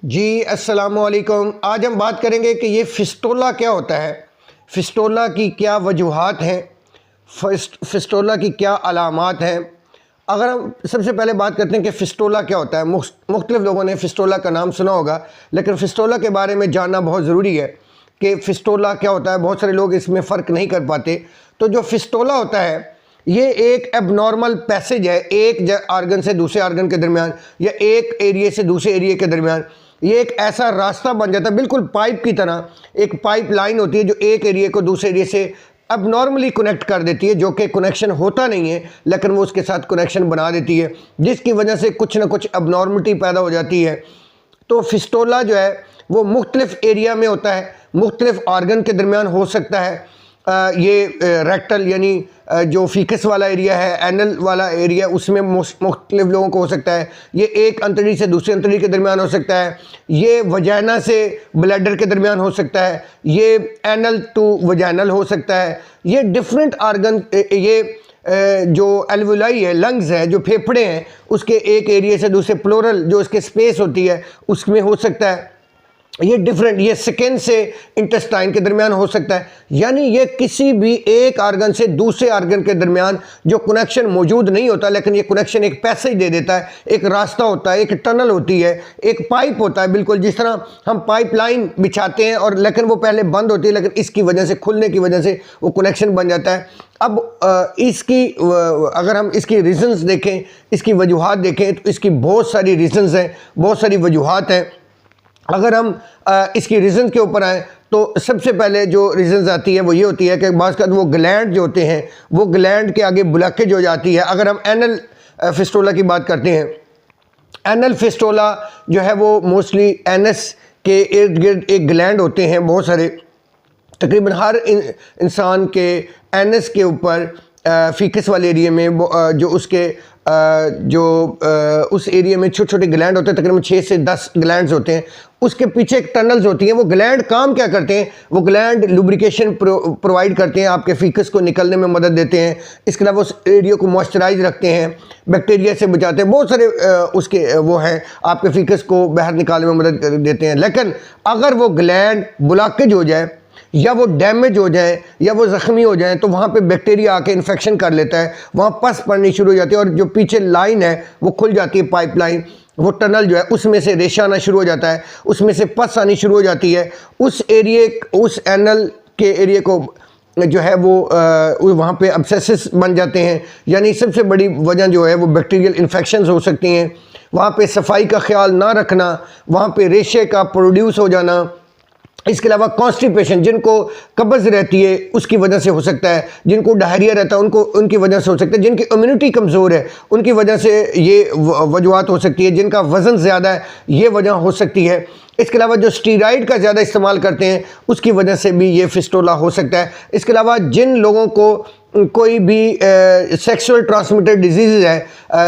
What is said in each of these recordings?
जी अस्सलाम वालेकुम। आज हम बात करेंगे कि ये फिस्टोला क्या होता है, फिस्टोला की क्या वजूहात हैं, फिस्टोला की क्या अलामात हैं। अगर हम सबसे पहले बात करते हैं कि फ़िस्टोला क्या होता है। मुख्तलिफ़ लोगों ने फ़िस्टोला का नाम सुना होगा, लेकिन फ़िस्टोला के बारे में जानना बहुत ज़रूरी है कि फ़िस्टोला क्या होता है। बहुत सारे लोग इसमें फ़र्क नहीं कर पाते। तो जो फ़िस्टोला होता है ये एक एबनॉर्मल पैसेज है एक आर्गन से दूसरे आर्गन के दरमियान, या एक एरिए से दूसरे एरिए के दरमियान। ये एक ऐसा रास्ता बन जाता है, बिल्कुल पाइप की तरह। एक पाइप लाइन होती है जो एक एरिए को दूसरे एरिए से अब नॉर्मली कनेक्ट कर देती है, जो कि कनेक्शन होता नहीं है लेकिन वो उसके साथ कनेक्शन बना देती है, जिसकी वजह से कुछ ना कुछ अबनॉर्मलिटी पैदा हो जाती है। तो फिस्टोला जो है वो मुख्तलिफ एरिया में होता है, मुख्तलिफ आर्गन के दरमियान हो सकता है। ये रेक्टल यानी जो फीकस वाला एरिया है, एनल वाला एरिया, उसमें मुख्तलिफ लोगों को हो सकता है। ये एक अंतड़ी से दूसरे अंतड़ी के दरमियान हो सकता है। ये वजाना से ब्लैडर के दरमियान हो सकता है। ये एनल टू वजानल हो सकता है। ये डिफरेंट आर्गन, ये जो एल्वुलाई है, लंग्स है, जो फेफड़े हैं, उसके एक एरिया से दूसरे प्लोरल जो इसके स्पेस होती है उसमें हो सकता है। ये डिफरेंट, ये स्किन से इंटेस्टाइन के दरमियान हो सकता है। यानी ये किसी भी एक आर्गन से दूसरे आर्गन के दरमियान जो कनेक्शन मौजूद नहीं होता, लेकिन ये कनेक्शन एक पैसेज दे देता है, एक रास्ता होता है, एक टनल होती है, एक पाइप होता है। बिल्कुल जिस तरह हम पाइप लाइन बिछाते हैं और लेकिन वो पहले बंद होती है, लेकिन इसकी वजह से, खुलने की वजह से वो कनेक्शन बन जाता है। अब इसकी अगर हम इसकी रीज़न्स देखें, इसकी वजूहात देखें, तो इसकी बहुत सारी रीज़न्स हैं, बहुत सारी वजूहात हैं। अगर हम इसकी रीज़न के ऊपर आएँ तो सबसे पहले जो रीज़न्स आती है वो ये होती है कि बाज़ का वो ग्लैंड जो होते हैं, वो ग्लैंड के आगे ब्लॉकेज हो जाती है। अगर हम एनल फिस्टोला की बात करते हैं, एनल फिस्टोला जो है वो मोस्टली एनस के इर्द गिर्द एक ग्लैंड होते हैं बहुत सारे। तकरीबन हर इंसान के एनस के ऊपर फीकस वाले एरिया में जो उसके उस एरिया में छोटे छोटे ग्लैंड होते हैं, तकरीबन 6 से 10 ग्लैंड्स होते हैं। उसके पीछे एक टनल्स होती हैं। वो ग्लैंड काम क्या करते हैं? वो ग्लैंड लुब्रिकेशन प्रोवाइड करते हैं, आपके फीकस को निकलने में मदद देते हैं। इसके अलावा उस एरिया को मॉइस्चराइज रखते हैं, बैक्टीरिया से बचाते हैं। बहुत सारे उसके वो हैं, आपके फीकस को बाहर निकालने में मदद देते हैं। लेकिन अगर वो ग्लैंड ब्लॉकेज हो जाए, या वो डैमेज हो जाए, या वो ज़ख्मी हो जाए, तो वहाँ पे बैक्टीरिया आके इन्फेक्शन कर लेता है, वहाँ पस पड़नी शुरू हो जाती है, और जो पीछे लाइन है वो खुल जाती है, पाइप लाइन, वो टनल जो है उसमें से रेशा आना शुरू हो जाता है, उसमें से पस आनी शुरू हो जाती है। उस एरिए, उस एनल के एरिए को जो है वो वहाँ पे अब्सेसिस बन जाते हैं। यानी सबसे बड़ी वजह जो है वो बैक्टीरियल इन्फेक्शंस हो सकती हैं। वहाँ पे सफाई का ख्याल ना रखना, वहाँ पे रेशे का प्रोड्यूस हो जाना। इसके अलावा कॉन्स्टिपेशन, जिनको कब्ज़ रहती है उसकी वजह से हो सकता है, जिनको डायरिया रहता है उनकी वजह से हो सकता है, जिनकी इम्यूनिटी कमज़ोर है उनकी वजह से ये वजूहत हो सकती है, जिनका वज़न ज़्यादा है ये वजह हो सकती है। इसके अलावा जो स्टीरॉइड का ज़्यादा इस्तेमाल करते हैं उसकी वजह से भी ये फिस्टोला हो सकता है। इसके अलावा जिन लोगों को कोई भी सेक्सुअल ट्रांसमिटेड डिजीज़ है,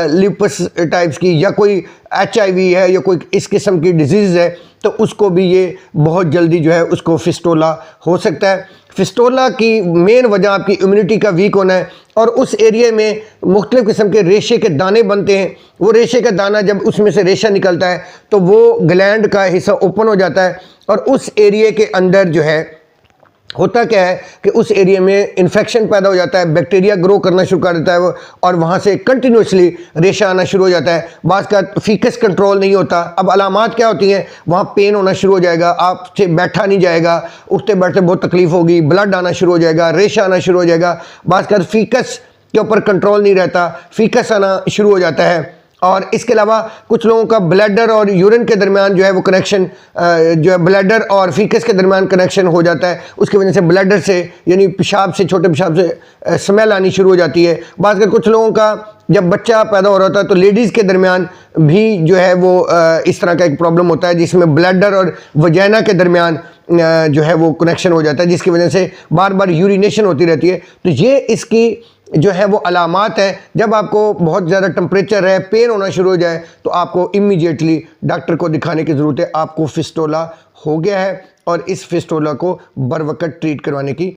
ल्यूपस टाइप्स की, या कोई HIV है, या कोई इस किस्म की डिजीज़ है, तो उसको भी ये बहुत जल्दी जो है उसको फिस्टोला हो सकता है। फिस्टोला की मेन वजह आपकी इम्यूनिटी का वीक होना है, और उस एरिया में मुख्तलिफ़ किस्म के रेशे के दाने बनते हैं। वो रेशे का दाना, जब उसमें से रेशा निकलता है तो वो ग्लैंड का हिस्सा ओपन हो जाता है, और उस एरिया के अंदर जो है होता क्या है कि उस एरिया में इन्फेक्शन पैदा हो जाता है, बैक्टीरिया ग्रो करना शुरू कर देता है वो, और वहाँ से कंटिन्यूसली रेशा आना शुरू हो जाता है। बाज़ का फीकस कंट्रोल नहीं होता। अब अलामात क्या होती हैं? वहाँ पेन होना शुरू हो जाएगा, आपसे बैठा नहीं जाएगा, उठते बैठते बहुत तकलीफ होगी, ब्लड आना शुरू हो जाएगा, रेशा आना शुरू हो जाएगा। बाज़ का फीकस के ऊपर कंट्रोल नहीं रहता, फीकस आना शुरू हो जाता है। और इसके अलावा कुछ लोगों का ब्लैडर और यूरिन के दरमियान जो है वो कनेक्शन, जो है ब्लैडर और फीकस के दरमियान कनेक्शन हो जाता है। उसकी वजह से ब्लैडर से, यानी पेशाब से, छोटे पेशाब से स्मेल आनी शुरू हो जाती है। बात कर कुछ लोगों का जब बच्चा पैदा हो रहा था तो लेडीज़ के दरमियान भी जो है वो इस तरह का एक प्रॉब्लम होता है, जिसमें ब्लैडर और वजाना के दरमियान जो है वो कनेक्शन हो जाता है, जिसकी वजह से बार बार यूरिनेशन होती रहती है। तो ये इसकी जो है वो अलामात है। जब आपको बहुत ज़्यादा टेम्परेचर है, पेन होना शुरू हो जाए, तो आपको इमीडिएटली डॉक्टर को दिखाने की ज़रूरत है। आपको फिस्टोला हो गया है, और इस फिस्टोला को बर वक्त ट्रीट करवाने की